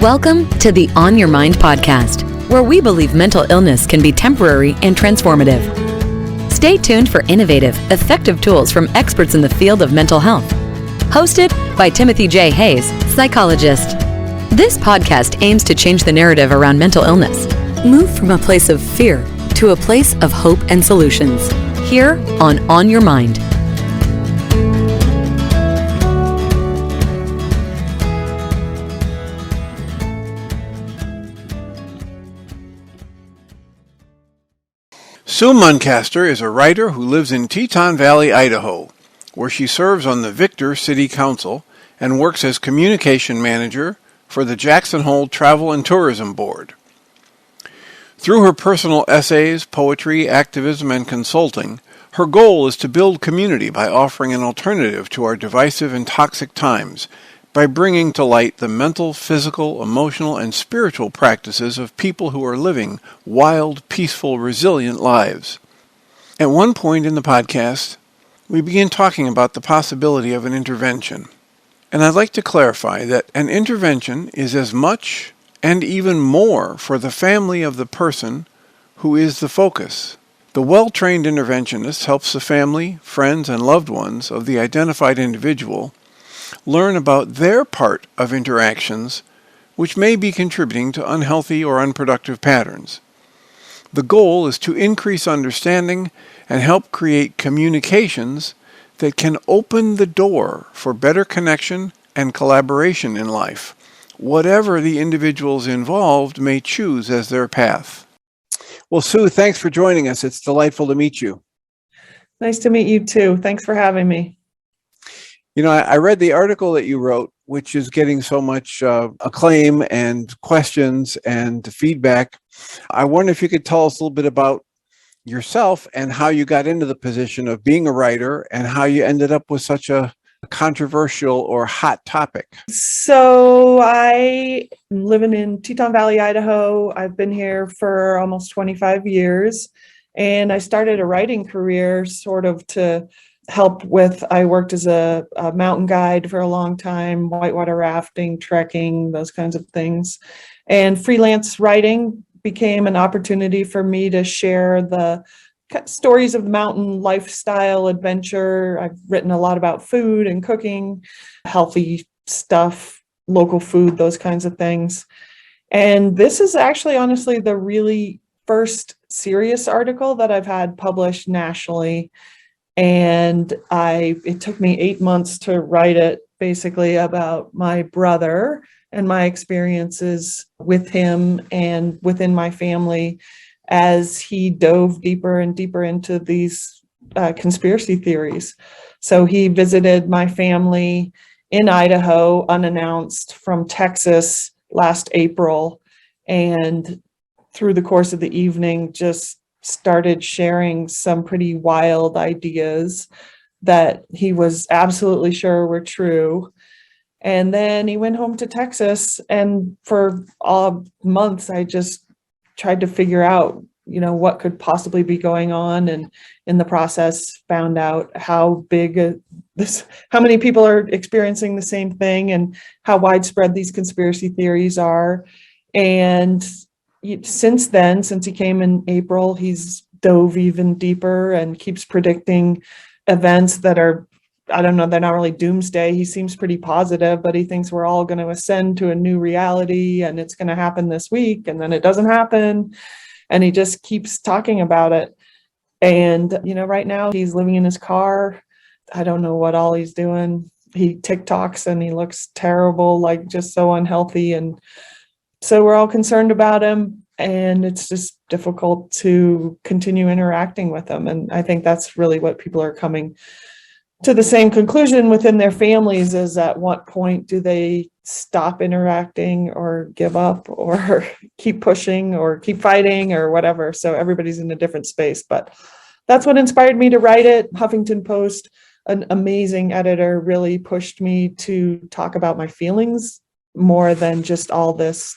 Welcome to the On Your Mind podcast, where we believe mental illness can be temporary and transformative. Stay tuned for innovative, effective tools from experts in the field of mental health. Hosted by Timothy J. Hayes, psychologist. This podcast aims to change the narrative around mental illness. Move from a place of fear to a place of hope and solutions. Here on Your Mind. Sue Muncaster is a writer who lives in Teton Valley, Idaho, where she serves on the Victor City Council and works as communication manager for the Jackson Hole Travel and Tourism Board. Through her personal essays, poetry, activism, and consulting, her goal is to build community by offering an alternative to our divisive and toxic times, by bringing to light the mental, physical, emotional, and spiritual practices of people who are living wild, peaceful, resilient lives. At one point in the podcast, we begin talking about the possibility of an intervention. And I'd like to clarify that an intervention is as much and even more for the family of the person who is the focus. The well-trained interventionist helps the family, friends, and loved ones of the identified individual learn about their part of interactions which may be contributing to unhealthy or unproductive patterns. The goal is to increase understanding and help create communications that can open the door for better connection and collaboration in life, whatever the individuals involved may choose as their path. Well, Sue, thanks for joining us. It's delightful to meet you. Nice to meet you too. Thanks for having me. You know, I read the article that you wrote, which is getting so much acclaim and questions and feedback. I wonder if you could tell us a little bit about yourself and how you got into the position of being a writer and how you ended up with such a controversial or hot topic. So I'm living in Teton Valley, Idaho. I've been here for almost 25 years, and I started a writing career sort of to help with, I worked as a mountain guide for a long time, whitewater rafting, trekking, those kinds of things. And freelance writing became an opportunity for me to share the stories of the mountain lifestyle, adventure. I've written a lot about food and cooking, healthy stuff, local food, those kinds of things. And this is actually, honestly, the really first serious article that I've had published nationally. And it took me 8 months to write it, basically about my brother and my experiences with him and within my family as he dove deeper and deeper into these conspiracy theories. So he visited my family in Idaho unannounced from Texas last April, and through the course of the evening just started sharing some pretty wild ideas that he was absolutely sure were true. And then he went home to Texas, and for months I just tried to figure out, what could possibly be going on, and in the process found out how how many people are experiencing the same thing and how widespread these conspiracy theories are. And since then, since he came in April, he's dove even deeper and keeps predicting events that are, I don't know, they're not really doomsday. He seems pretty positive, but he thinks we're all going to ascend to a new reality and it's going to happen this week, and then it doesn't happen. And he just keeps talking about it. And, right now he's living in his car. I don't know what all he's doing. He TikToks and he looks terrible, like just so unhealthy. And so we're all concerned about him, and it's just difficult to continue interacting with him. And I think that's really what people are coming to the same conclusion within their families, is at what point do they stop interacting or give up or keep pushing or keep fighting or whatever. So everybody's in a different space, but that's what inspired me to write it. Huffington Post, an amazing editor, really pushed me to talk about my feelings more than just all this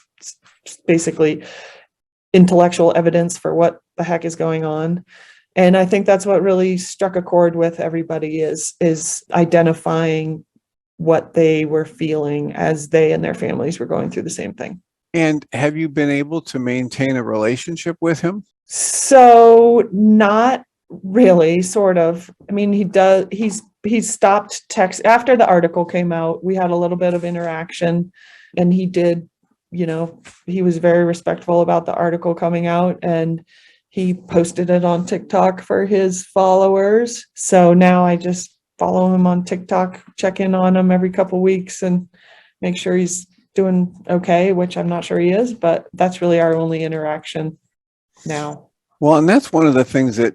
basically intellectual evidence for what the heck is going on. And I think that's what really struck a chord with everybody is identifying what they were feeling as they and their families were going through the same thing. And have you been able to maintain a relationship with him? So not really, sort of. I mean, he's stopped text after the article came out. We had a little bit of interaction, and he did, he was very respectful about the article coming out, and he posted it on TikTok for his followers. So now I just follow him on TikTok, check in on him every couple weeks and make sure he's doing okay, which I'm not sure he is, but that's really our only interaction now. Well, and that's one of the things that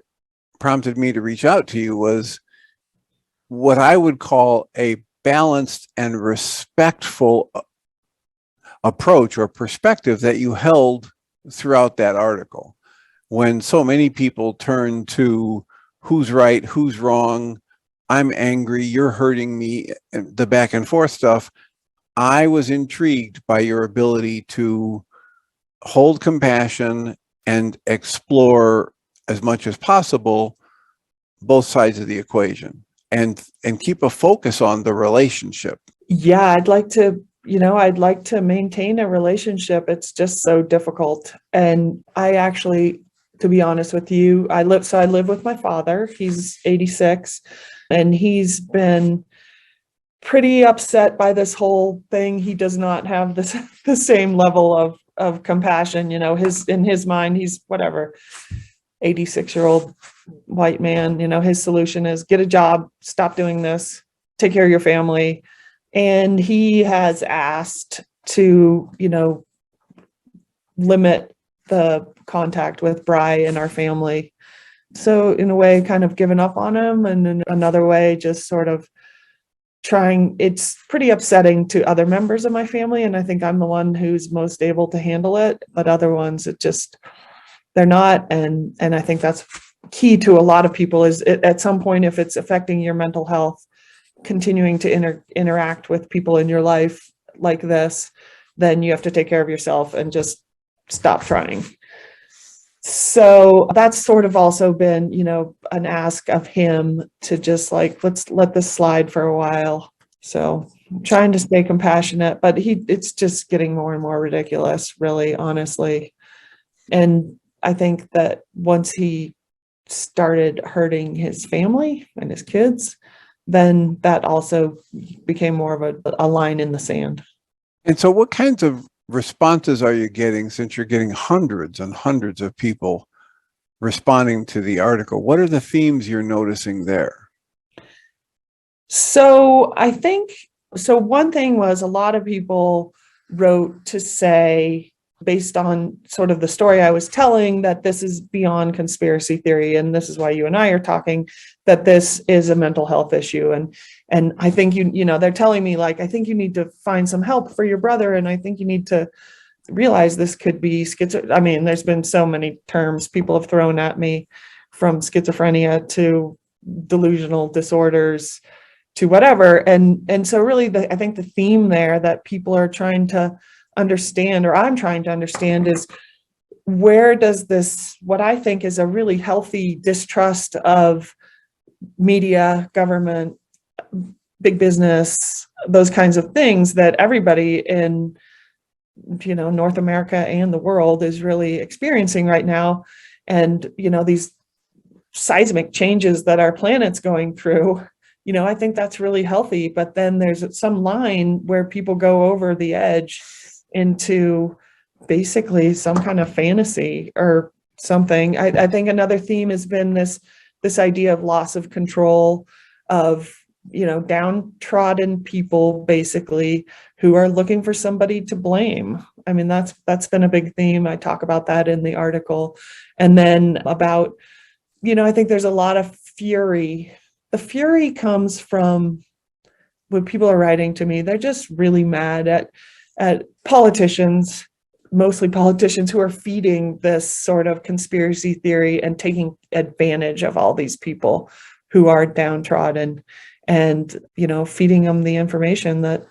prompted me to reach out to you was what I would call a balanced and respectful approach or perspective that you held throughout that article. When so many people turn to who's right, who's wrong, I'm angry, you're hurting me, the back and forth stuff, I was intrigued by your ability to hold compassion and explore as much as possible both sides of the equation and keep a focus on the relationship. Yeah, I'd like to maintain a relationship. It's just so difficult. And I actually, to be honest with you, I live with my father. He's 86 and he's been pretty upset by this whole thing. He does not have the same level of compassion. In his mind, he's whatever, 86-year-old white man. His solution is get a job, stop doing this, take care of your family. And he has asked to, limit the contact with Bri and our family. So in a way, kind of given up on him, and in another way, just sort of trying. It's pretty upsetting to other members of my family, and I think I'm the one who's most able to handle it, but other ones, they're not. And I think that's key to a lot of people is at some point, if it's affecting your mental health, continuing to interact with people in your life like this, then you have to take care of yourself and just stop trying. So that's sort of also been, an ask of him to just let's let this slide for a while. So I'm trying to stay compassionate, but it's just getting more and more ridiculous, really, honestly. And I think that once he started hurting his family and his kids, then that also became more of a line in the sand. And so what kinds of responses are you getting, since you're getting hundreds and hundreds of people responding to the article? What are the themes you're noticing there? So I think, one thing was a lot of people wrote to say, based on sort of the story I was telling, that this is beyond conspiracy theory, and this is why you and I are talking, that this is a mental health issue. And I think they're telling me, I think you need to find some help for your brother, and I think you need to realize this could be schizo. I mean, there's been so many terms people have thrown at me, from schizophrenia to delusional disorders to whatever. And so really I think the theme there that people are trying to understand, or I'm trying to understand, is where does this, what I think is a really healthy distrust of media, government, big business, those kinds of things that everybody in North America and the world is really experiencing right now. And these seismic changes that our planet's going through, I think that's really healthy. But then there's some line where people go over the edge into basically some kind of fantasy or something. I think another theme has been this idea of loss of control, of downtrodden people basically who are looking for somebody to blame. I mean, that's been a big theme. I talk about that in the article. And then about, I think there's a lot of fury. The fury comes from when people are writing to me, they're just really mad at politicians, mostly politicians, who are feeding this sort of conspiracy theory and taking advantage of all these people who are downtrodden, and feeding them the information that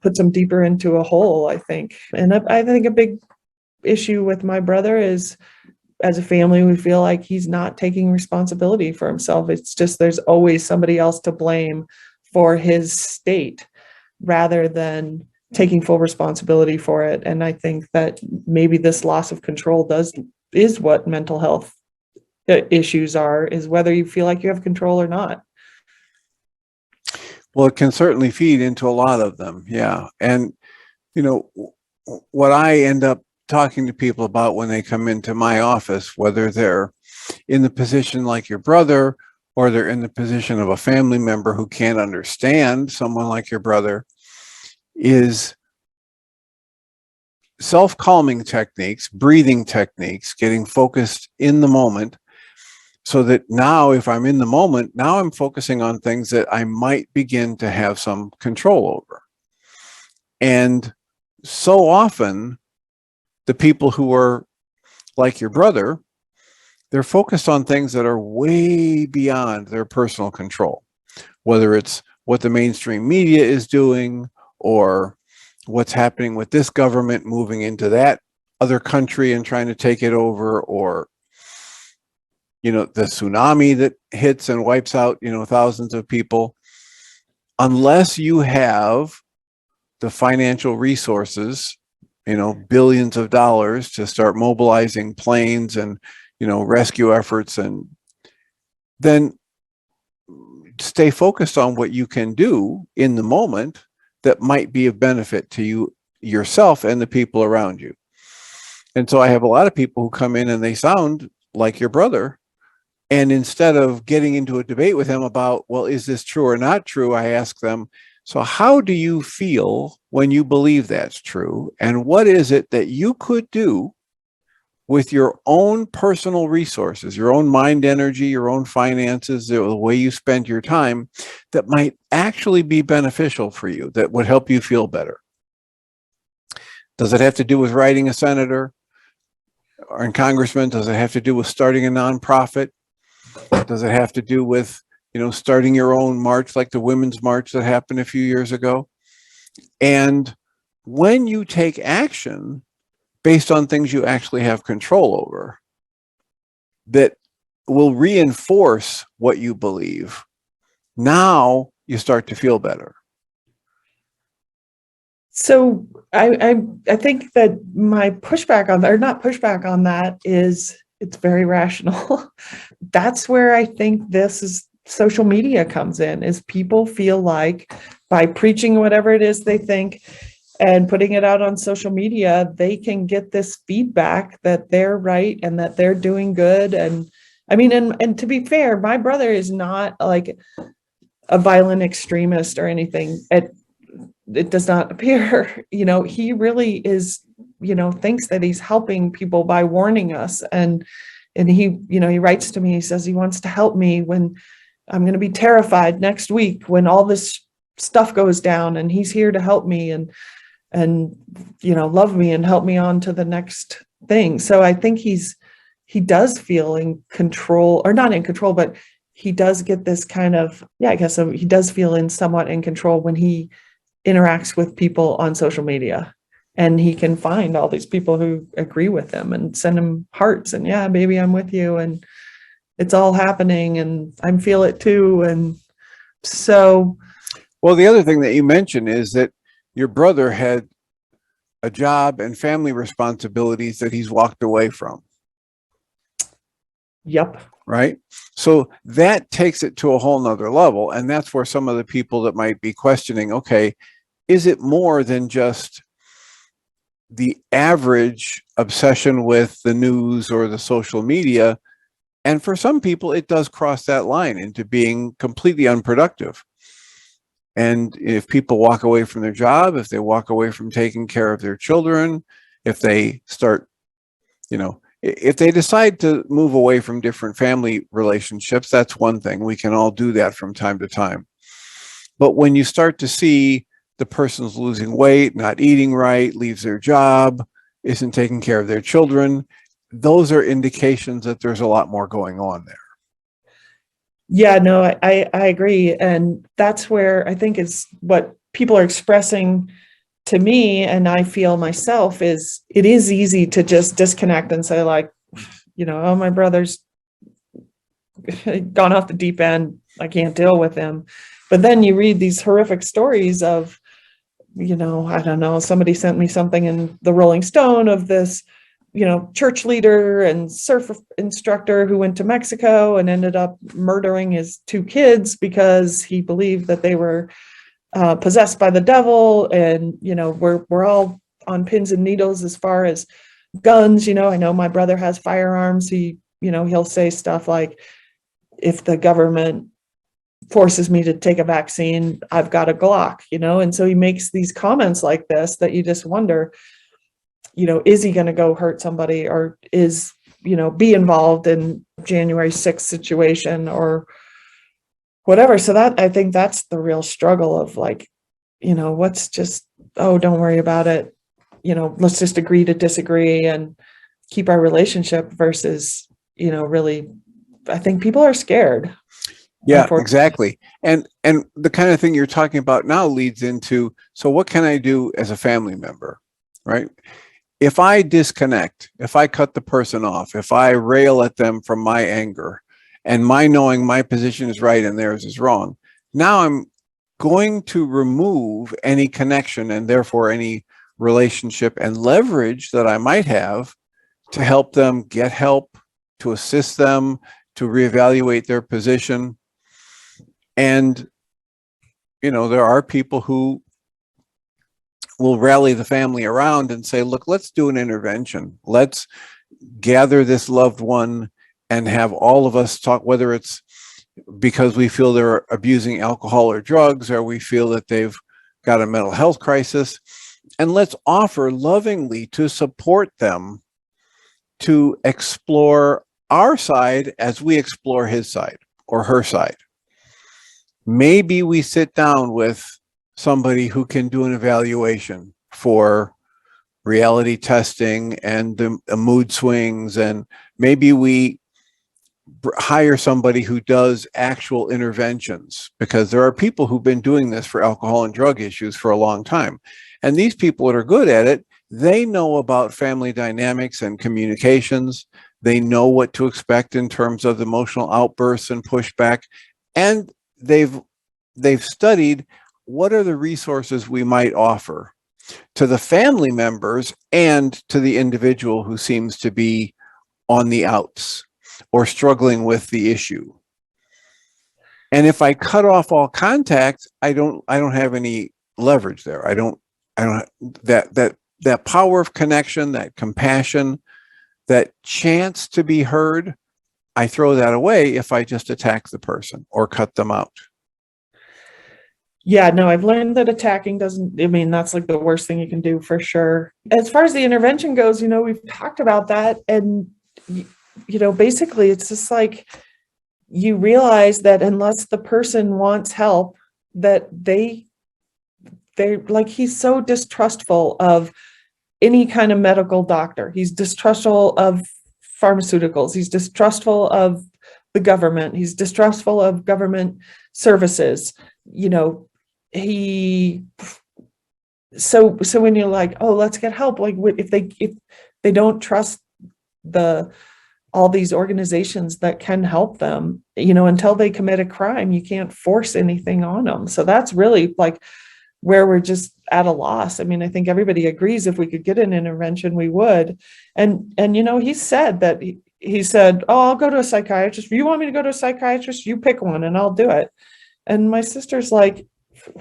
puts them deeper into a hole, I think. And I think a big issue with my brother is, as a family, we feel like he's not taking responsibility for himself. It's just there's always somebody else to blame for his state rather than taking full responsibility for it. And I think that maybe this loss of control is what mental health issues are, is whether you feel like you have control or not. Well, it can certainly feed into a lot of them. Yeah. And, what I end up talking to people about when they come into my office, whether they're in the position like your brother, or they're in the position of a family member who can't understand someone like your brother, is self-calming techniques, breathing techniques, getting focused in the moment, so that now if I'm in the moment, now I'm focusing on things that I might begin to have some control over. And so often, the people who are like your brother, they're focused on things that are way beyond their personal control, whether it's what the mainstream media is doing, or what's happening with this government moving into that other country and trying to take it over, or the tsunami that hits and wipes out thousands of people. Unless you have the financial resources, billions of dollars to start mobilizing planes and rescue efforts, and then stay focused on what you can do in the moment that might be of benefit to you, yourself, and the people around you. And so I have a lot of people who come in and they sound like your brother. And instead of getting into a debate with him about, well, is this true or not true? I ask them, so how do you feel when you believe that's true? And what is it that you could do with your own personal resources, your own mind energy, your own finances, the way you spend your time, that might actually be beneficial for you, that would help you feel better? Does it have to do with writing a senator or a congressman? Does it have to do with starting a nonprofit? Does it have to do with, starting your own march, like the Women's March that happened a few years ago? And when you take action based on things you actually have control over, that will reinforce what you believe, now you start to feel better. So I think that my pushback on that, or not pushback on that, is it's very rational. That's where I think social media comes in, is people feel like by preaching whatever it is they think and putting it out on social media, they can get this feedback that they're right and that they're doing good. And I mean, and to be fair, my brother is not like a violent extremist or anything. It does not appear, he really is, thinks that he's helping people by warning us. And he, he writes to me, he says he wants to help me when I'm going to be terrified next week when all this stuff goes down, and he's here to help me and love me and help me on to the next thing. So I think he does feel in control, or not in control, but he does get this kind of, I guess so, he does feel somewhat in control when he interacts with people on social media, and he can find all these people who agree with him and send him hearts and, yeah, baby, I'm with you, and it's all happening and I feel it too. And so, well, the other thing that you mentioned is that your brother had a job and family responsibilities that he's walked away from. Yep. Right. So that takes it to a whole nother level. And that's where some of the people that might be questioning, okay, is it more than just the average obsession with the news or the social media? And for some people, it does cross that line into being completely unproductive. And if people walk away from their job, if they walk away from taking care of their children, if they start, if they decide to move away from different family relationships, that's one thing. We can all do that from time to time. But when you start to see the person's losing weight, not eating right, leaves their job, isn't taking care of their children, those are indications that there's a lot more going on there. Yeah, no, I agree. And that's where I think is what people are expressing to me, and I feel myself, is it is easy to just disconnect and say, like, oh, my brother's gone off the deep end, I can't deal with him. But then you read these horrific stories of, I don't know, somebody sent me something in the Rolling Stone of this, church leader and surf instructor who went to Mexico and ended up murdering his 2 kids because he believed that they were possessed by the devil. And, we're all on pins and needles as far as guns. I know my brother has firearms. He'll say stuff like, if the government forces me to take a vaccine, I've got a Glock, and so he makes these comments like this that you just wonder, is he going to go hurt somebody, or be involved in January 6th situation or whatever. So that, I think that's the real struggle of what's just, oh, don't worry about it. Let's just agree to disagree and keep our relationship versus, really, I think people are scared. Yeah, exactly. And the kind of thing you're talking about now leads into, so what can I do as a family member, right? If I disconnect, if I cut the person off, if I rail at them from my anger and my knowing my position is right and theirs is wrong, now I'm going to remove any connection and therefore any relationship and leverage that I might have to help them get help, to assist them, to reevaluate their position. And, there are people who will rally the family around and say, look, let's do an intervention. Let's gather this loved one and have all of us talk, whether it's because we feel they're abusing alcohol or drugs, or we feel that they've got a mental health crisis. And let's offer lovingly to support them to explore our side as we explore his side or her side. Maybe we sit down with somebody who can do an evaluation for reality testing and the mood swings, and maybe we hire somebody who does actual interventions, because there are people who've been doing this for alcohol and drug issues for a long time. And these people that are good at it, they know about family dynamics and communications. They know what to expect in terms of emotional outbursts and pushback. And they've studied what are the resources we might offer to the family members and to the individual who seems to be on the outs or struggling with the issue. And if I cut off all contact, I don't have any leverage there. I don't that power of connection, that compassion, that chance to be heard, I throw that away if I just attack the person or cut them out. Yeah, no, I've learned that attacking that's like the worst thing you can do for sure. As far as the intervention goes, we've talked about that. And, basically it's just like, you realize that unless the person wants help, that they're like, he's so distrustful of any kind of medical doctor. He's distrustful of pharmaceuticals. He's distrustful of the government. He's distrustful of government services. So when you're like, oh, let's get help, like if they don't trust all these organizations that can help them, until they commit a crime, you can't force anything on them. So that's really like where we're just at a loss. I mean, I think everybody agrees if we could get an intervention, we would. And he said that he said, oh, I'll go to a psychiatrist. If you want me to go to a psychiatrist, you pick one and I'll do it. And my sister's like,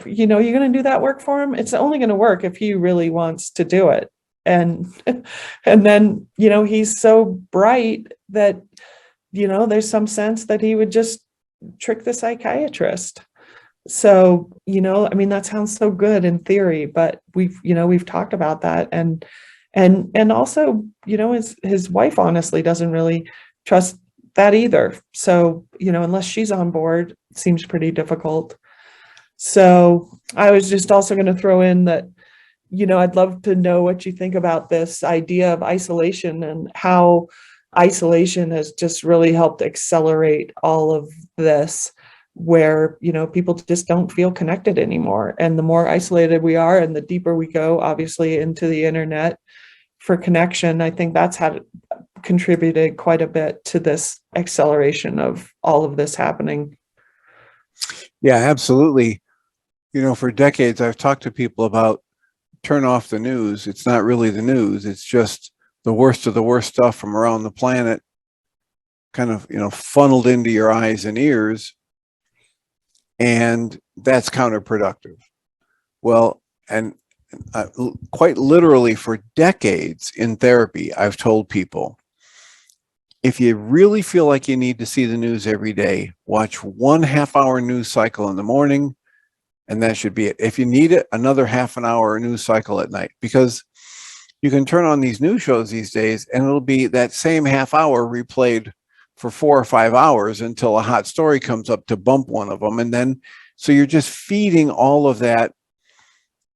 you're going to do that work for him? It's only going to work if he really wants to do it. And then, he's so bright that, there's some sense that he would just trick the psychiatrist. So, that sounds so good in theory, but we've talked about that. And also, his wife honestly doesn't really trust that either. So, unless she's on board, it seems pretty difficult. So I was just also going to throw in that, I'd love to know what you think about this idea of isolation and how isolation has just really helped accelerate all of this, where, people just don't feel connected anymore. And the more isolated we are and the deeper we go, obviously, into the internet for connection, I think that's contributed quite a bit to this acceleration of all of this happening. Yeah, absolutely. For decades, I've talked to people about turn off the news. It's not really the news. It's just the worst of the worst stuff from around the planet kind of, funneled into your eyes and ears. And that's counterproductive. Well, and quite literally for decades in therapy, I've told people, if you really feel like you need to see the news every day, watch 1.5 hour news cycle in the morning, and that should be it. If you need it, another half an hour news cycle at night, because you can turn on these news shows these days and it'll be that same half hour replayed for 4 or 5 hours until a hot story comes up to bump one of them. And then, so you're just feeding all of that.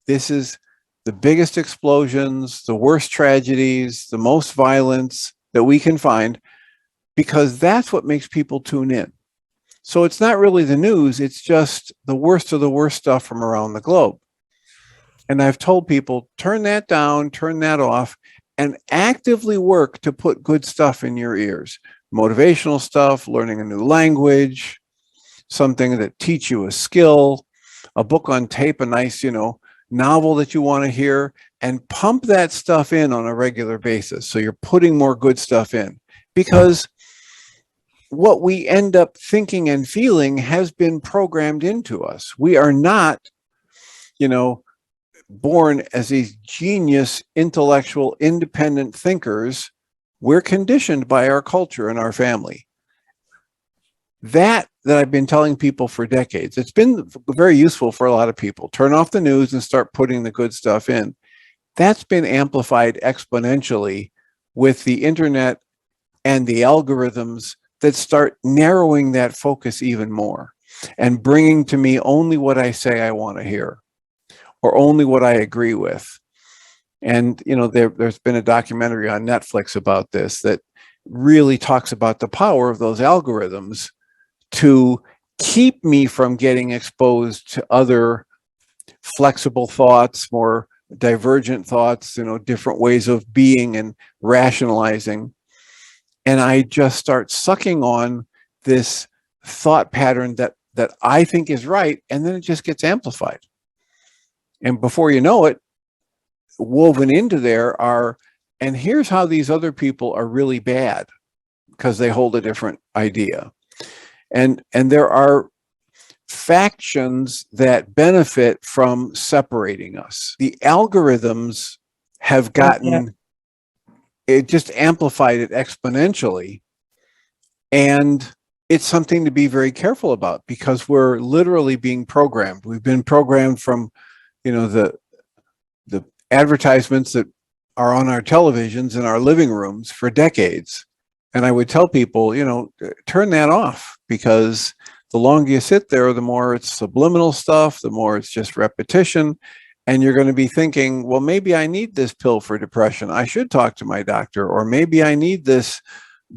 This is the biggest explosions, the worst tragedies, the most violence that we can find, because that's what makes people tune in. So it's not really the news, it's just the worst of the worst stuff from around the globe. And I've told people, turn that down, turn that off, and actively work to put good stuff in your ears. Motivational stuff, learning a new language, something that teach you a skill, a book on tape, a nice, novel that you want to hear, and pump that stuff in on a regular basis. So you're putting more good stuff in, because what we end up thinking and feeling has been programmed into us. We are not, born as these genius, intellectual, independent thinkers. We're conditioned by our culture and our family. That I've been telling people for decades. It's been very useful for a lot of people. Turn off the news and start putting the good stuff in. That's been amplified exponentially with the internet and the algorithms that start narrowing that focus even more and bringing to me only what I say I want to hear, or only what I agree with. And, there's been a documentary on Netflix about this that really talks about the power of those algorithms to keep me from getting exposed to other flexible thoughts, more divergent thoughts, different ways of being and rationalizing. And I just start sucking on this thought pattern that I think is right, and then it just gets amplified. And before you know it, woven into there are, and here's how these other people are really bad because they hold a different idea. And there are factions that benefit from separating us. The algorithms have gotten, it just amplified it exponentially. And it's something to be very careful about, because we're literally being programmed. We've been programmed from, the advertisements that are on our televisions in our living rooms for decades. And I would tell people, turn that off, because the longer you sit there, the more it's subliminal stuff, the more it's just repetition. And you're going to be thinking, well, maybe I need this pill for depression. I should talk to my doctor. Or maybe I need this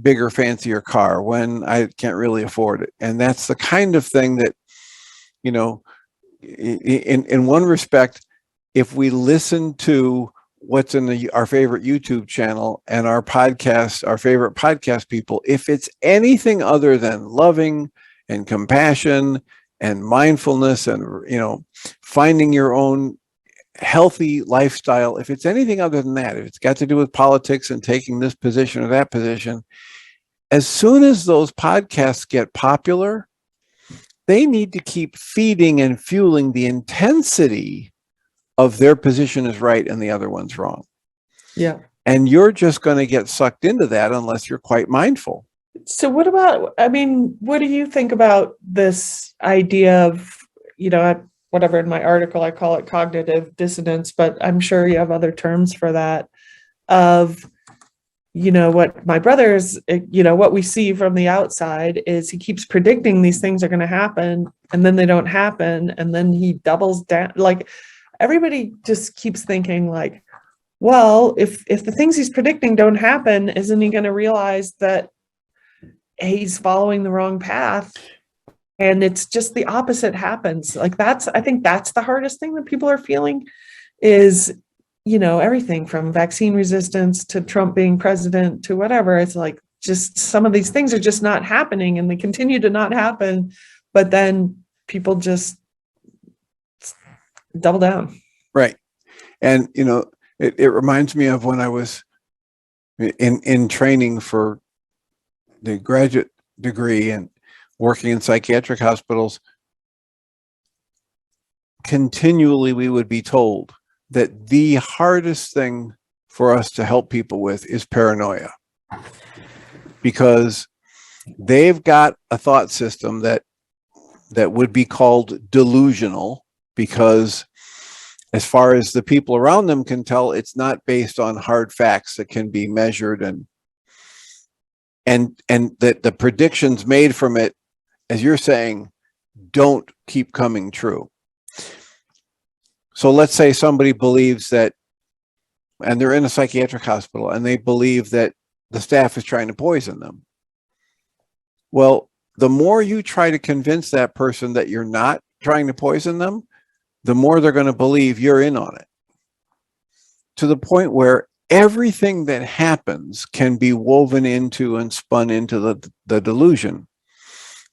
bigger, fancier car when I can't really afford it. And that's the kind of thing that, in one respect, if we listen to what's in our favorite YouTube channel and our podcast, our favorite podcast people, if it's anything other than loving and compassion and mindfulness and, finding your own healthy lifestyle, if it's anything other than that, if it's got to do with politics and taking this position or that position, as soon as those podcasts get popular, they need to keep feeding and fueling the intensity of their position is right and the other one's wrong. Yeah. And you're just going to get sucked into that unless you're quite mindful. So what do you think about this idea of, whatever, in my article, I call it cognitive dissonance, but I'm sure you have other terms for that, of, what my brother's, what we see from the outside is he keeps predicting these things are going to happen, and then they don't happen. And then he doubles down. Like, everybody just keeps thinking like, well, if the things he's predicting don't happen, isn't he going to realize that he's following the wrong path? And it's just the opposite happens. Like, I think that's the hardest thing that people are feeling is, everything from vaccine resistance to Trump being president to whatever. It's like, just some of these things are just not happening, and they continue to not happen. But then people just double down. Right. And, it reminds me of when I was in training for the graduate degree and working in psychiatric hospitals. Continually, we would be told that the hardest thing for us to help people with is paranoia, because they've got a thought system that would be called delusional, because as far as the people around them can tell, it's not based on hard facts that can be measured, and that the predictions made from it, as you're saying, don't keep coming true. So let's say somebody believes that, and they're in a psychiatric hospital, and they believe that the staff is trying to poison them. Well, the more you try to convince that person that you're not trying to poison them, the more they're going to believe you're in on it, to the point where everything that happens can be woven into and spun into the delusion.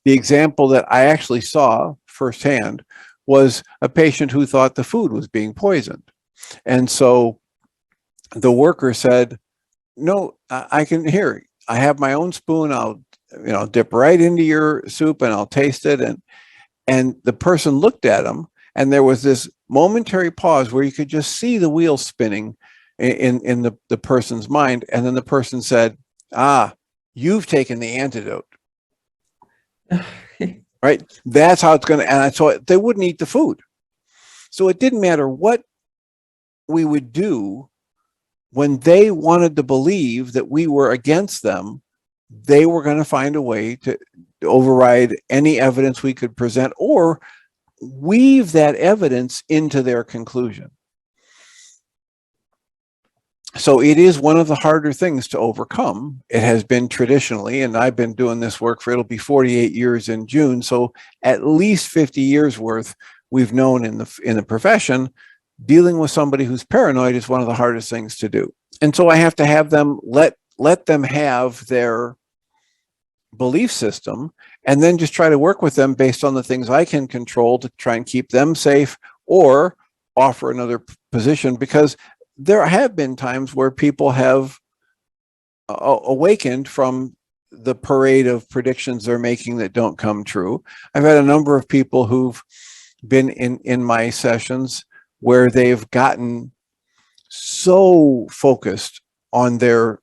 The example that I actually saw firsthand was a patient who thought the food was being poisoned. And so the worker said, no, I can hear, I have my own spoon. I'll, dip right into your soup and I'll taste it. And the person looked at him, and there was this momentary pause where you could just see the wheel spinning in the person's mind. And then the person said, you've taken the antidote. Right? That's how it's going to, and so they wouldn't eat the food. So it didn't matter what we would do when they wanted to believe that we were against them. They were going to find a way to override any evidence we could present, or weave that evidence into their conclusion. So it is one of the harder things to overcome. It has been traditionally, and I've been doing this work for, it'll be 48 years in June. So at least 50 years worth we've known in the profession, dealing with somebody who's paranoid is one of the hardest things to do. And so I have to have them let them have their belief system, and then just try to work with them based on the things I can control to try and keep them safe, or offer another position, because there have been times where people have awakened from the parade of predictions they're making that don't come true. I've had a number of people who've been in my sessions where they've gotten so focused on their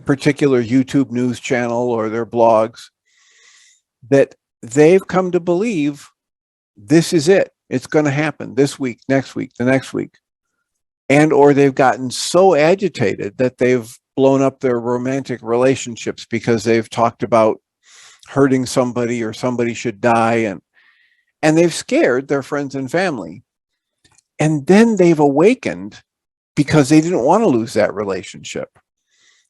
particular YouTube news channel or their blogs that they've come to believe this is it. It's going to happen this week, next week, the next week. And or they've gotten so agitated that they've blown up their romantic relationships because they've talked about hurting somebody or somebody should die, and they've scared their friends and family. And then they've awakened because they didn't want to lose that relationship.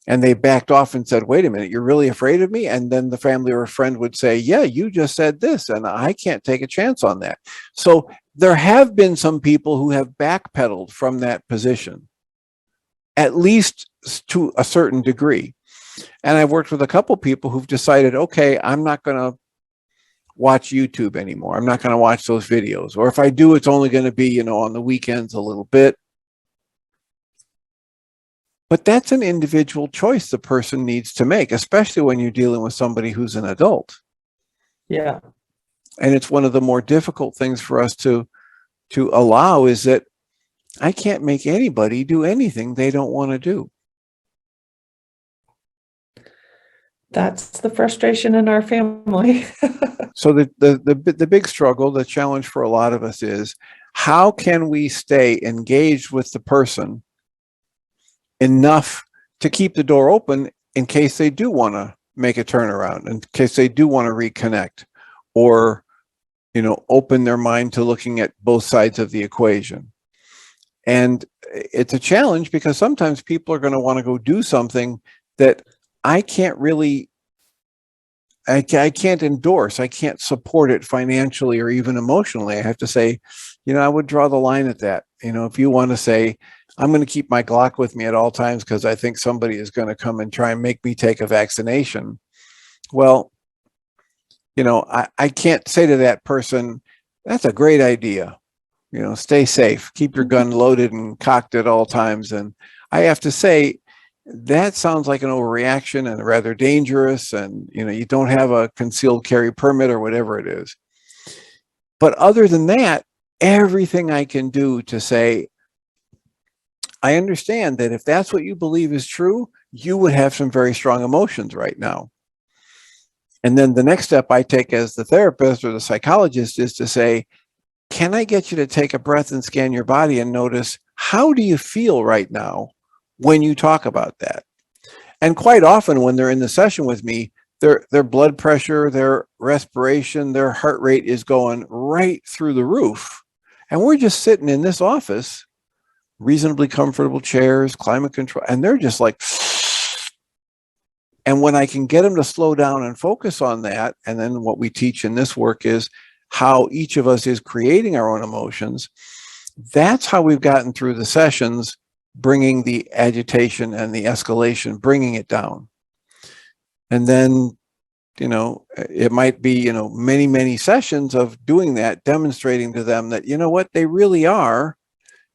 And they backed off and said, wait a minute, you're really afraid of me? And then the family or a friend would say, yeah, you just said this, and I can't take a chance on that. So there have been some people who have backpedaled from that position, at least to a certain degree. And I've worked with a couple people who've decided, okay, I'm not going to watch YouTube anymore. I'm not going to watch those videos. Or if I do, it's only going to be, on the weekends a little bit. But that's an individual choice the person needs to make, especially when you're dealing with somebody who's an adult. Yeah. And it's one of the more difficult things for us to allow, is that I can't make anybody do anything they don't want to do. That's the frustration in our family. So the big struggle, the challenge for a lot of us is, how can we stay engaged with the person enough to keep the door open in case they do want to make a turnaround, in case they do want to reconnect, or open their mind to looking at both sides of the equation. And it's a challenge because sometimes people are going to want to go do something that I can't endorse. I can't support it financially or even emotionally. I have to say, I would draw the line at that. If you want to say, I'm going to keep my Glock with me at all times because I think somebody is going to come and try and make me take a vaccination. Well, I can't say to that person, that's a great idea. Stay safe, keep your gun loaded and cocked at all times. And I have to say, that sounds like an overreaction and rather dangerous. And, you don't have a concealed carry permit or whatever it is. But other than that, everything I can do to say, I understand that if that's what you believe is true, you would have some very strong emotions right now. And then the next step I take as the therapist or the psychologist is to say, can I get you to take a breath and scan your body and notice, how do you feel right now when you talk about that? And quite often when they're in the session with me, their blood pressure, their respiration, their heart rate is going right through the roof. And we're just sitting in this office, reasonably comfortable chairs, climate control, and they're just like, and when I can get them to slow down and focus on that, and then what we teach in this work is how each of us is creating our own emotions, that's how we've gotten through the sessions, bringing the agitation and the escalation, bringing it down. And then, it might be, many, many sessions of doing that, demonstrating to them that, what they really are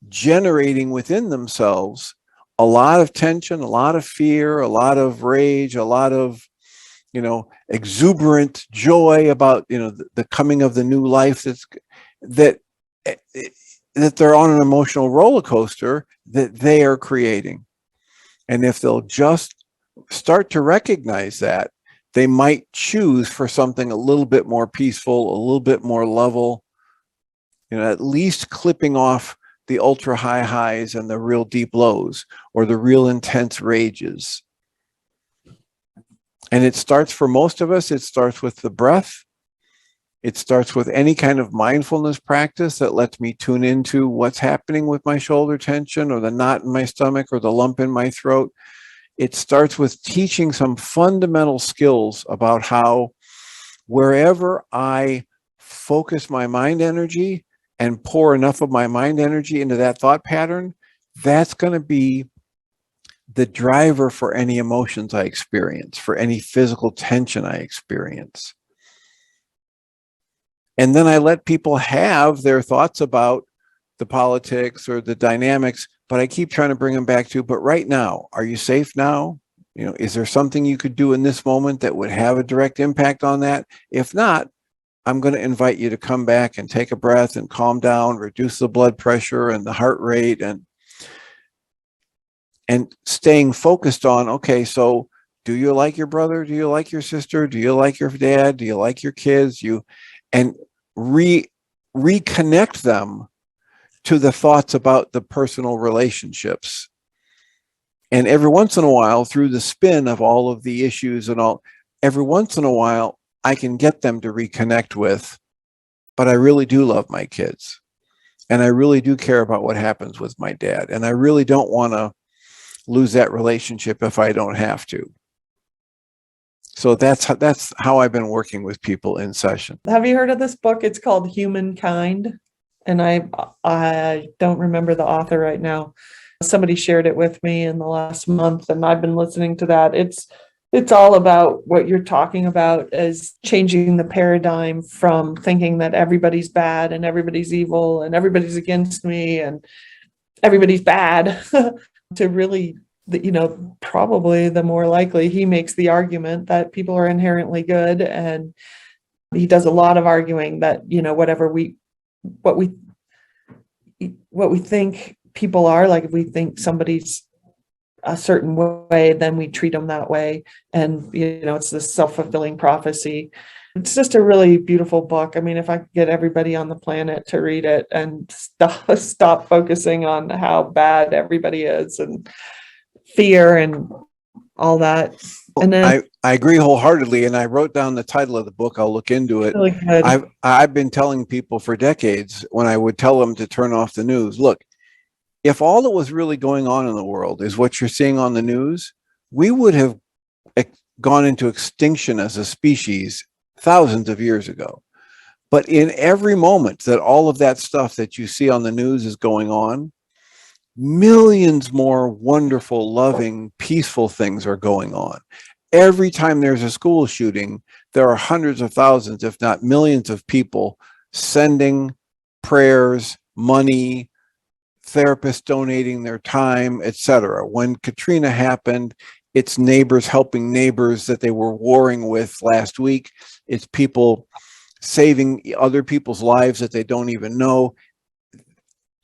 generating within themselves a lot of tension, a lot of fear, a lot of rage, a lot of, exuberant joy about, the coming of the new life that they're on an emotional roller coaster that they are creating. And if they'll just start to recognize that, they might choose for something a little bit more peaceful, a little bit more level, at least clipping off the ultra high highs and the real deep lows or the real intense rages. And it starts for most of us, it starts with the breath. It starts with any kind of mindfulness practice that lets me tune into what's happening with my shoulder tension or the knot in my stomach or the lump in my throat. It starts with teaching some fundamental skills about how wherever I focus my mind energy and pour enough of my mind energy into that thought pattern, that's going to be the driver for any emotions I experience, for any physical tension I experience. And then I let people have their thoughts about the politics or the dynamics, but I keep trying to bring them back to, but right now, are you safe now? Is there something you could do in this moment that would have a direct impact on that? If not, I'm going to invite you to come back and take a breath and calm down, reduce the blood pressure and the heart rate, and staying focused on, okay, so do you like your brother? Do you like your sister? Do you like your dad? Do you like your kids? And reconnect them to the thoughts about the personal relationships. And every once in a while, through the spin of all of the issues and all, every once in a while, I can get them to reconnect with, but I really do love my kids. And I really do care about what happens with my dad. And I really don't want to lose that relationship if I don't have to. So that's how I've been working with people in session. Have you heard of this book? It's called Humankind. And I don't remember the author right now. Somebody shared it with me in the last month, and I've been listening to that. It's all about what you're talking about, as changing the paradigm from thinking that everybody's bad and everybody's evil and everybody's against me and everybody's bad to really, probably the more likely, he makes the argument that people are inherently good. And he does a lot of arguing that, what we think people are, like if we think somebody's a certain way, then we treat them that way. And, it's this self-fulfilling prophecy. It's just a really beautiful book. I mean, if I could get everybody on the planet to read it and stop focusing on how bad everybody is and fear and all that. And then I agree wholeheartedly. And I wrote down the title of the book. I'll look into it. Really good. I've been telling people for decades, when I would tell them to turn off the news, look, if all that was really going on in the world is what you're seeing on the news, we would have gone into extinction as a species thousands of years ago. But in every moment that all of that stuff that you see on the news is going on, millions more wonderful, loving, peaceful things are going on. Every time there's a school shooting, there are hundreds of thousands, if not millions of people sending prayers, money, therapists donating their time, etc. When Katrina happened, it's neighbors helping neighbors that they were warring with last week. It's people saving other people's lives that they don't even know.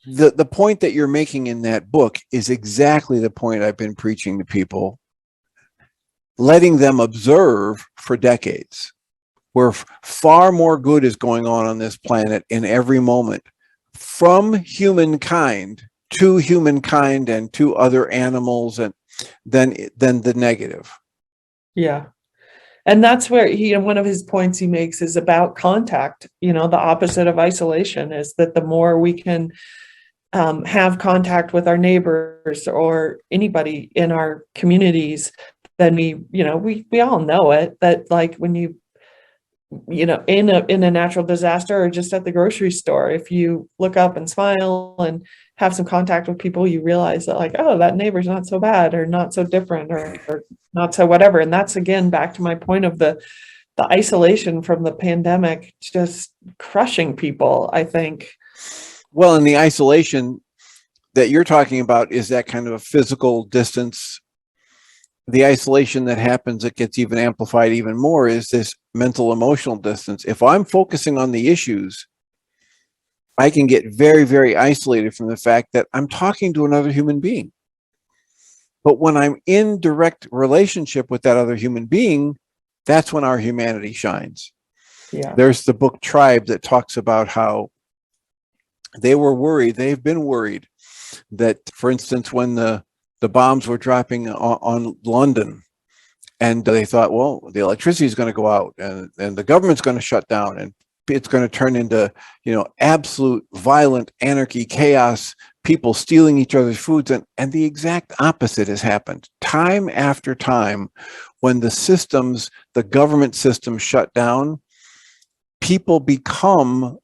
The point that you're making in that book is exactly the point I've been preaching to people, letting them observe for decades, where far more good is going on this planet in every moment, from humankind to humankind and to other animals, and than the negative. Yeah. And that's where one of his points he makes is about contact. The opposite of isolation is that the more we can have contact with our neighbors or anybody in our communities, then we all know it, that like when you in a natural disaster or just at the grocery store, if you look up and smile and have some contact with people, you realize that like, oh, that neighbor's not so bad or not so different or not so whatever. And that's, again, back to my point of the isolation from the pandemic just crushing people, I think. Well, and the isolation that you're talking about is that kind of a physical distance. The isolation that happens, that gets even amplified even more, is this mental emotional distance. If I'm focusing on the issues, I can get very, very isolated from the fact that I'm talking to another human being. But when I'm in direct relationship with that other human being, that's when our humanity shines. Yeah. There's the book Tribe that talks about how they were worried. They've been worried that, for instance, when the bombs were dropping on London, and they thought, well, the electricity is going to go out, and the government's going to shut down, and it's going to turn into, absolute violent anarchy, chaos, people stealing each other's foods. And the exact opposite has happened time after time. When the government system shut down, people become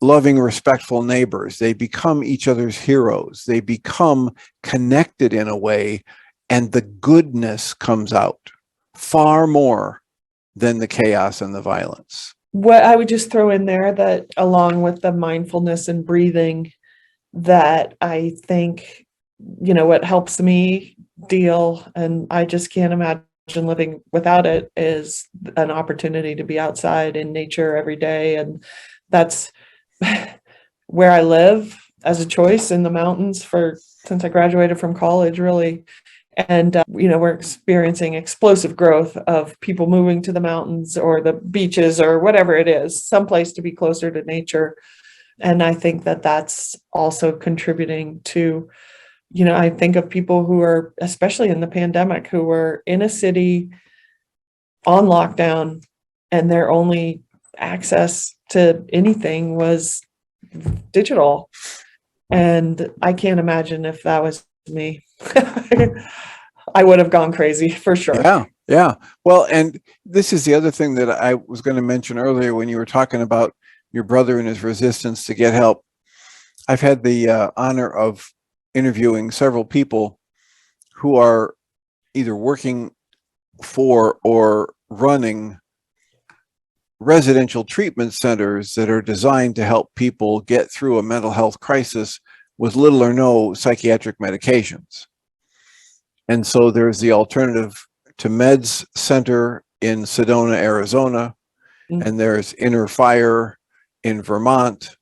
loving, respectful neighbors. They become each other's heroes. They become connected in a way, and the goodness comes out far more than the chaos and the violence. What I would just throw in there, that along with the mindfulness and breathing, that I think, what helps me deal, and I just can't imagine living without it, is an opportunity to be outside in nature every day. And that's where I live as a choice, in the mountains, since I graduated from college, really. And, we're experiencing explosive growth of people moving to the mountains or the beaches or whatever it is, someplace to be closer to nature. And I think that that's also contributing to, I think of people who are, especially in the pandemic, who were in a city on lockdown, and their only access to anything was digital. And I can't imagine if that was me. I would have gone crazy for sure. Yeah. Well, and this is the other thing that I was going to mention earlier when you were talking about your brother and his resistance to get help. I've had the honor of interviewing several people who are either working for or running residential treatment centers that are designed to help people get through a mental health crisis with little or no psychiatric medications. And so there's the Alternative to Meds Center in Sedona, Arizona, and there's Inner Fire in Vermont.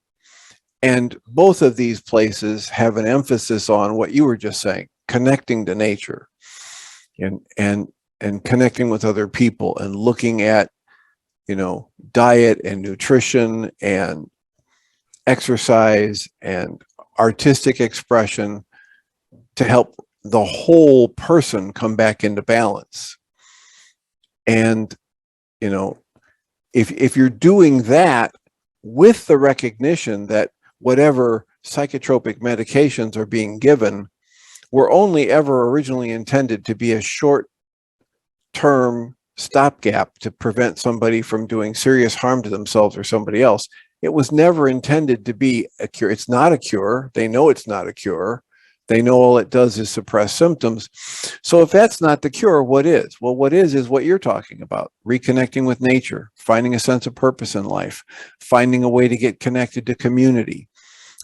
And both of these places have an emphasis on what you were just saying, connecting to nature and connecting with other people, and looking at, diet and nutrition and exercise and artistic expression to help the whole person come back into balance. And, if you're doing that with the recognition that whatever psychotropic medications are being given were only ever originally intended to be a short-term stopgap to prevent somebody from doing serious harm to themselves or somebody else. It was never intended to be a cure. It's not a cure. They know it's not a cure. They know all it does is suppress symptoms. So if that's not the cure, what is? Well, what is what you're talking about. Reconnecting with nature, finding a sense of purpose in life, finding a way to get connected to community,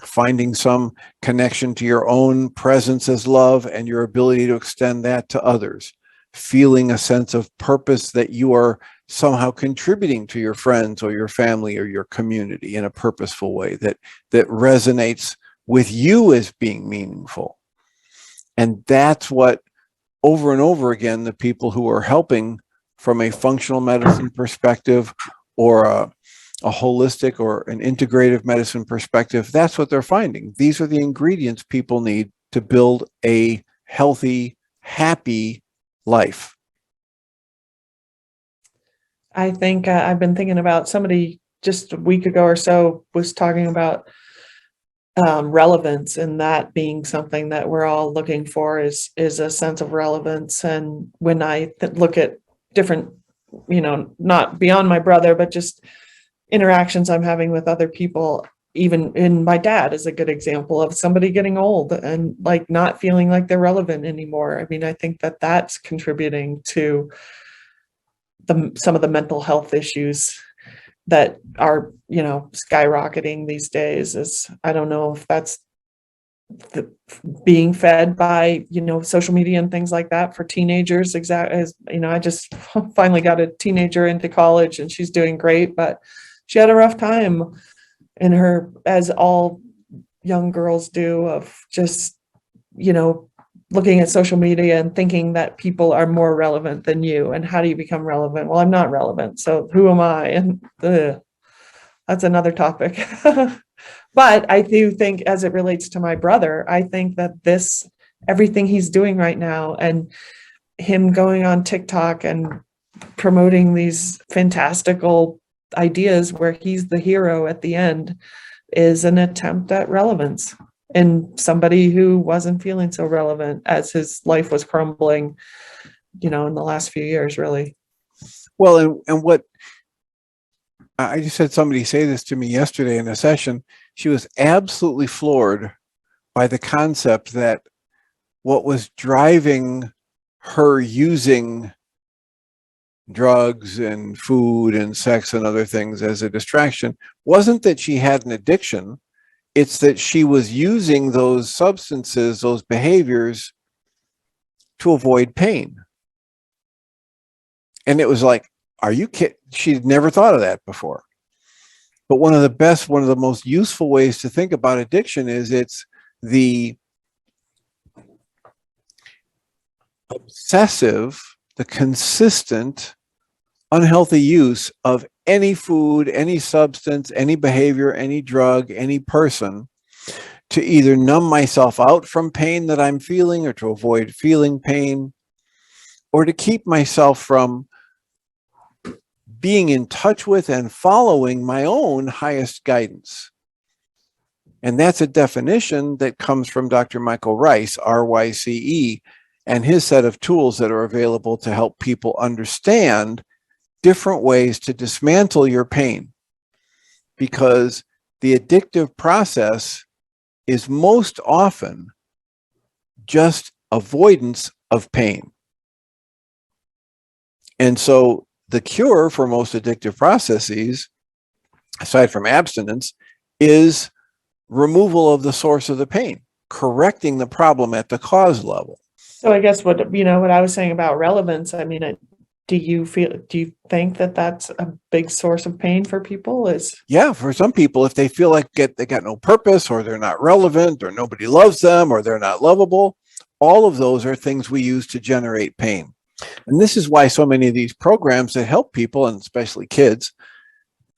finding some connection to your own presence as love and your ability to extend that to others, feeling a sense of purpose that you are somehow contributing to your friends or your family or your community in a purposeful way that resonates with you as being meaningful. And that's what, over and over again, the people who are helping from a functional medicine perspective or a holistic or an integrative medicine perspective, that's what they're finding. These are the ingredients people need to build a healthy, happy life. I think I've been thinking about, somebody just a week ago or so was talking about relevance, and that being something that we're all looking for is a sense of relevance. And when I look at different, not beyond my brother, but just interactions I'm having with other people, even in my dad is a good example of somebody getting old and like not feeling like they're relevant anymore. I mean, I think that that's contributing to some of the mental health issues that are, skyrocketing these days. Is, I don't know if that's being fed by, social media and things like that for teenagers. Exactly. As I just finally got a teenager into college and she's doing great, but she had a rough time in her, as all young girls do, of just, looking at social media and thinking that people are more relevant than you. And how do you become relevant? Well, I'm not relevant, so who am I? And that's another topic. But I do think, as it relates to my brother, I think that everything he's doing right now, and him going on TikTok and promoting these fantastical ideas where he's the hero at the end, is an attempt at relevance in somebody who wasn't feeling so relevant as his life was crumbling, in the last few years, really. Well, and what I just had somebody say this to me yesterday in a session. She was absolutely floored by the concept that what was driving her using drugs and food and sex and other things as a distraction wasn't that she had an addiction. It's that she was using those substances, those behaviors, to avoid pain. And it was like, are you kidding? She'd never thought of that before. But one of the most useful ways to think about addiction is it's the obsessive, the consistent, unhealthy use of any food, any substance, any behavior, any drug, any person, to either numb myself out from pain that I'm feeling or to avoid feeling pain, or to keep myself from being in touch with and following my own highest guidance. And that's a definition that comes from Dr. Michael Rice, RYCE, and his set of tools that are available to help people understand different ways to dismantle your pain. Because the addictive process is most often just avoidance of pain. And so the cure for most addictive processes, aside from abstinence, is removal of the source of the pain, correcting the problem at the cause level. So I guess what I was saying about relevance, I mean, do you think that that's a big source of pain for people? Yeah, for some people, if they feel like they got no purpose, or they're not relevant, or nobody loves them, or they're not lovable, all of those are things we use to generate pain. And this is why so many of these programs that help people, and especially kids,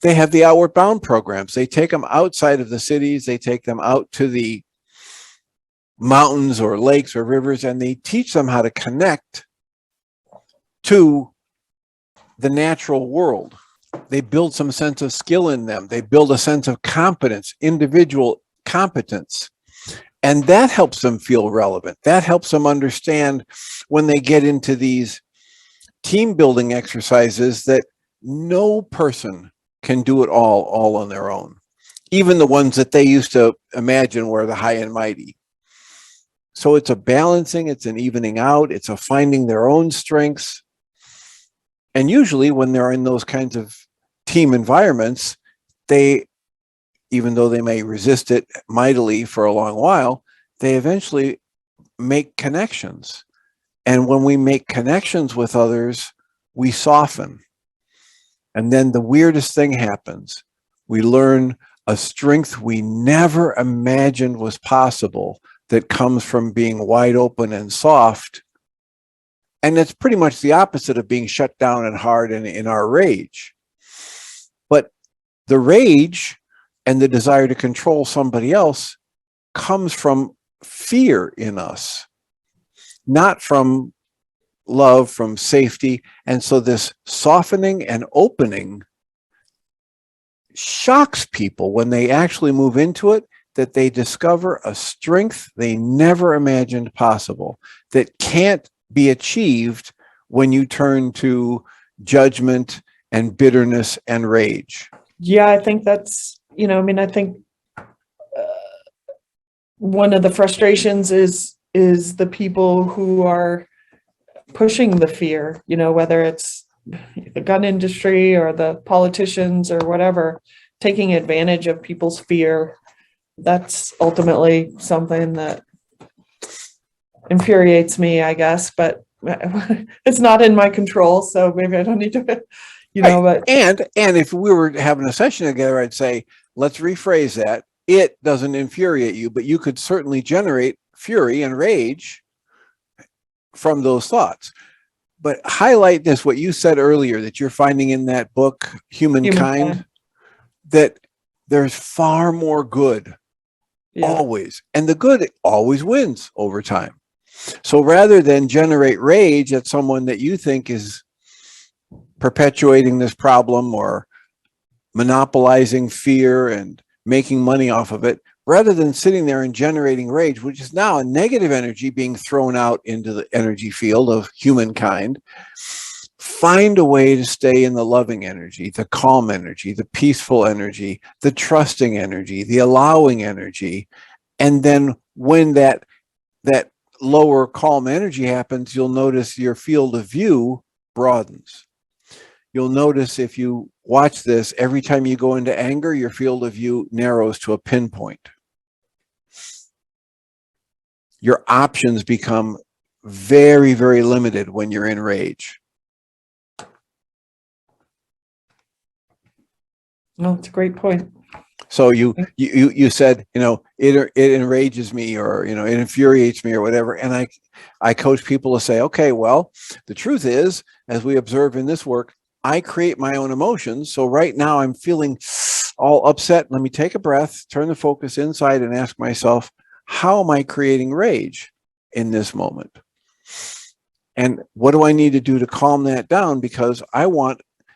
they have the Outward Bound programs. They take them outside of the cities, they take them out to the mountains or lakes or rivers, and they teach them how to connect to the natural world. They build some sense of skill in them. They build a sense of competence, individual competence. And that helps them feel relevant. That helps them understand when they get into these team building exercises that no person can do it all on their own. Even the ones that they used to imagine were the high and mighty. So it's a balancing, it's an evening out, it's a finding their own strengths. And usually when they're in those kinds of team environments, they, even though they may resist it mightily for a long while, they eventually make connections. And when we make connections with others, we soften. And then the weirdest thing happens. We learn a strength we never imagined was possible that comes from being wide open and soft. And it's pretty much the opposite of being shut down and hard in our rage. But the rage and the desire to control somebody else comes from fear in us, not from love, from safety. And so this softening and opening shocks people when they actually move into it, that they discover a strength they never imagined possible that can't be achieved when you turn to judgment and bitterness and rage. Yeah, I think that's, I think one of the frustrations is the people who are pushing the fear, whether it's the gun industry or the politicians or whatever, taking advantage of people's fear. That's ultimately something that infuriates me, I guess, but it's not in my control. So maybe I don't need to, but. And if we were having a session together, I'd say, let's rephrase that. It doesn't infuriate you, but you could certainly generate fury and rage from those thoughts. But highlight this, what you said earlier, that you're finding in that book, Humankind, that there's far more good. Yeah. Always. And the good always wins over time. So rather than generate rage at someone that you think is perpetuating this problem or monopolizing fear and making money off of it, rather than sitting there and generating rage, which is now a negative energy being thrown out into the energy field of humankind, find a way to stay in the loving energy, the calm energy, the peaceful energy, the trusting energy, the allowing energy. And then when that lower calm energy happens, you'll notice your field of view broadens. You'll notice if you watch this, every time you go into anger, your field of view narrows to a pinpoint. Your options become very, very limited when you're in rage. No, it's a great point. So you said, it enrages me, or, it infuriates me or whatever. And I coach people to say, okay, well, the truth is, as we observe in this work, I create my own emotions. So right now I'm feeling all upset. Let me take a breath, turn the focus inside and ask myself, how am I creating rage in this moment? And what do I need to do to calm that down? Because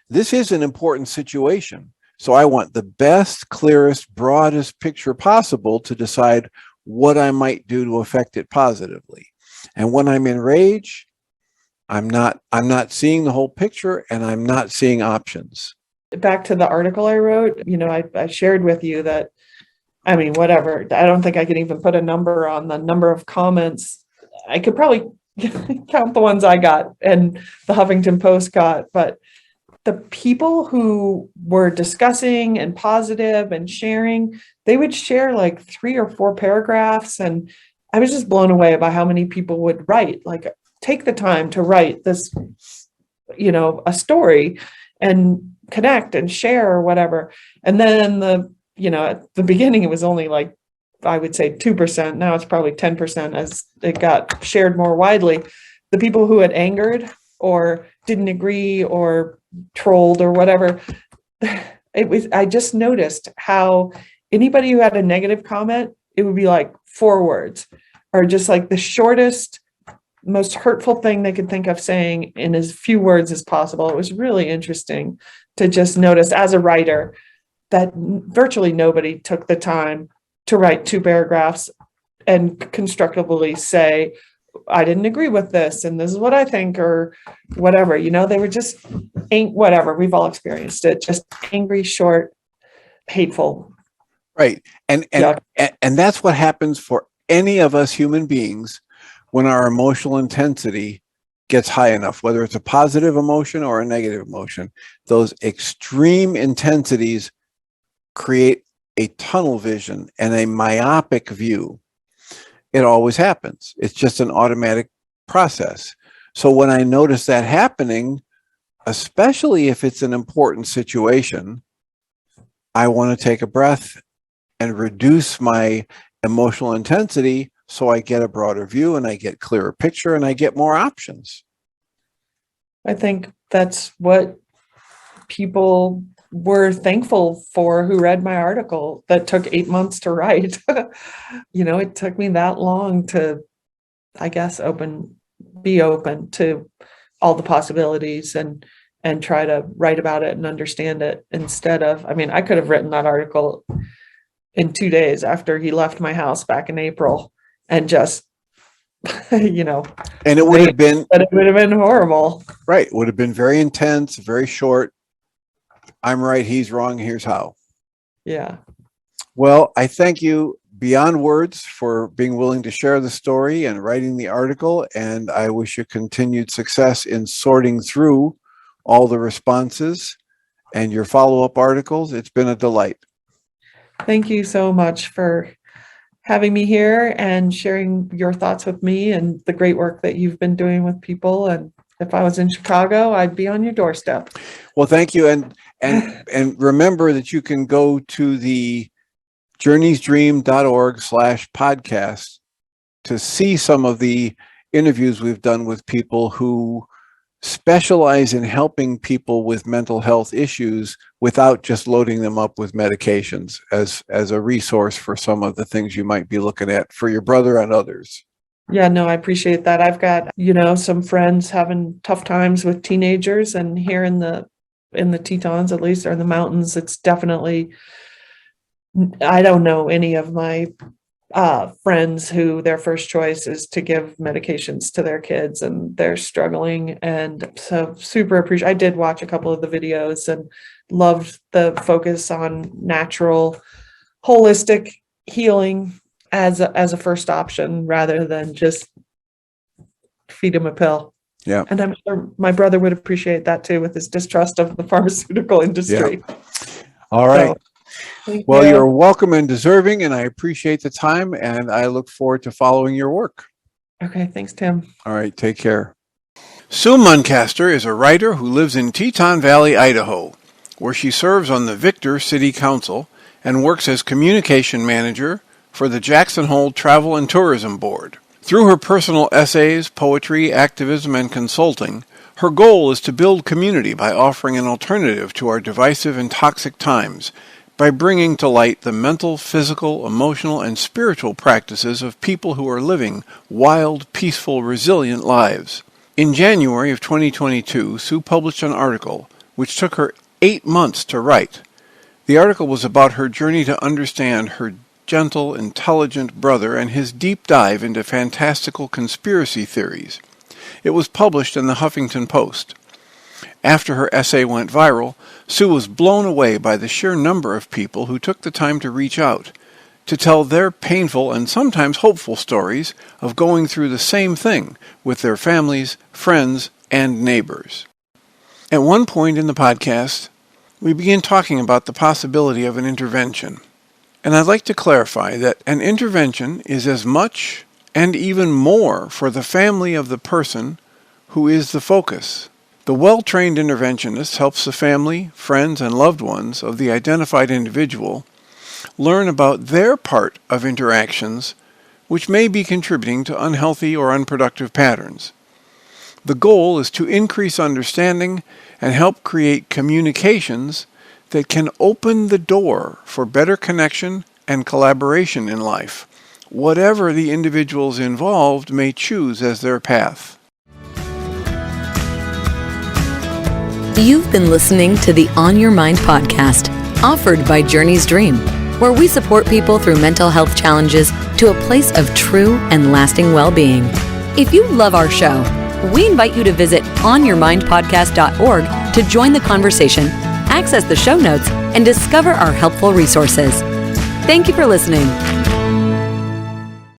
this is an important situation. So I want the best, clearest, broadest picture possible to decide what I might do to affect it positively. And when I'm in rage, I'm not seeing the whole picture, and I'm not seeing options. Back to the article I wrote, I shared with you that, whatever, I don't think I can even put a number on the number of comments. I could probably count the ones I got and the Huffington Post got, but the people who were discussing and positive and sharing, they would share like 3 or 4 paragraphs. And I was just blown away by how many people would write, like, take the time to write this, a story and connect and share or whatever. And then at the beginning, it was only like, I would say 2%. Now it's probably 10% as it got shared more widely. The people who had angered or didn't agree or trolled or whatever, I just noticed how anybody who had a negative comment, it would be like 4 words, or just like the shortest, most hurtful thing they could think of saying in as few words as possible. It was really interesting to just notice as a writer that virtually nobody took the time to write 2 paragraphs and constructively say, I didn't agree with this, and this is what I think, or whatever. They were just whatever. We've all experienced it. Just angry, short, hateful. Right. And that's what happens for any of us human beings when our emotional intensity gets high enough, whether it's a positive emotion or a negative emotion. Those extreme intensities create a tunnel vision and a myopic view. It always happens. It's just an automatic process. So when I notice that happening, especially if it's an important situation, I want to take a breath and reduce my emotional intensity so I get a broader view and I get clearer picture and I get more options. I think that's what people were thankful for who read my article that took 8 months to write. It took me that long to, I guess, be open to all the possibilities and try to write about it and understand it instead of, I could have written that article in 2 days after he left my house back in April and just, and it would have been horrible. Right. It would have been very intense, very short. I'm right. He's wrong. Here's how. Yeah. Well, I thank you beyond words for being willing to share the story and writing the article. And I wish you continued success in sorting through all the responses and your follow-up articles. It's been a delight. Thank you so much for having me here and sharing your thoughts with me and the great work that you've been doing with people. And if I was in Chicago, I'd be on your doorstep. Well, thank you. And remember that you can go to the journeysdream.org/podcast to see some of the interviews we've done with people who specialize in helping people with mental health issues without just loading them up with medications as a resource for some of the things you might be looking at for your brother and others. Yeah, no, I appreciate that. I've got, some friends having tough times with teenagers, and here in the Tetons, at least, or in the mountains, it's definitely, I don't know any of my friends who their first choice is to give medications to their kids, and they're struggling. And so super appreciate. I did watch a couple of the videos and loved the focus on natural, holistic healing as a first option rather than just feed him a pill. Yeah. And I'm sure my brother would appreciate that too, with his distrust of the pharmaceutical industry. Yeah. All right. Well, you're welcome and deserving, and I appreciate the time, and I look forward to following your work. Okay. Thanks, Tim. All right. Take care. Sue Muncaster is a writer who lives in Teton Valley, Idaho, where she serves on the Victor City Council and works as communication manager for the Jackson Hole Travel and Tourism Board. Through her personal essays, poetry, activism, and consulting, her goal is to build community by offering an alternative to our divisive and toxic times, by bringing to light the mental, physical, emotional, and spiritual practices of people who are living wild, peaceful, resilient lives. In January of 2022, Sue published an article which took her 8 months to write. The article was about her journey to understand her gentle, intelligent brother and his deep dive into fantastical conspiracy theories. It was published in the Huffington Post. After her essay went viral, Sue was blown away by the sheer number of people who took the time to reach out, to tell their painful and sometimes hopeful stories of going through the same thing with their families, friends, and neighbors. At one point in the podcast, we began talking about the possibility of an intervention. And I'd like to clarify that an intervention is as much and even more for the family of the person who is the focus. The well-trained interventionist helps the family, friends, and loved ones of the identified individual learn about their part of interactions which may be contributing to unhealthy or unproductive patterns. The goal is to increase understanding and help create communications that can open the door for better connection and collaboration in life, whatever the individuals involved may choose as their path. You've been listening to the On Your Mind podcast, offered by Journey's Dream, where we support people through mental health challenges to a place of true and lasting well-being. If you love our show, we invite you to visit onyourmindpodcast.org to join the conversation, access the show notes, and discover our helpful resources. Thank you for listening.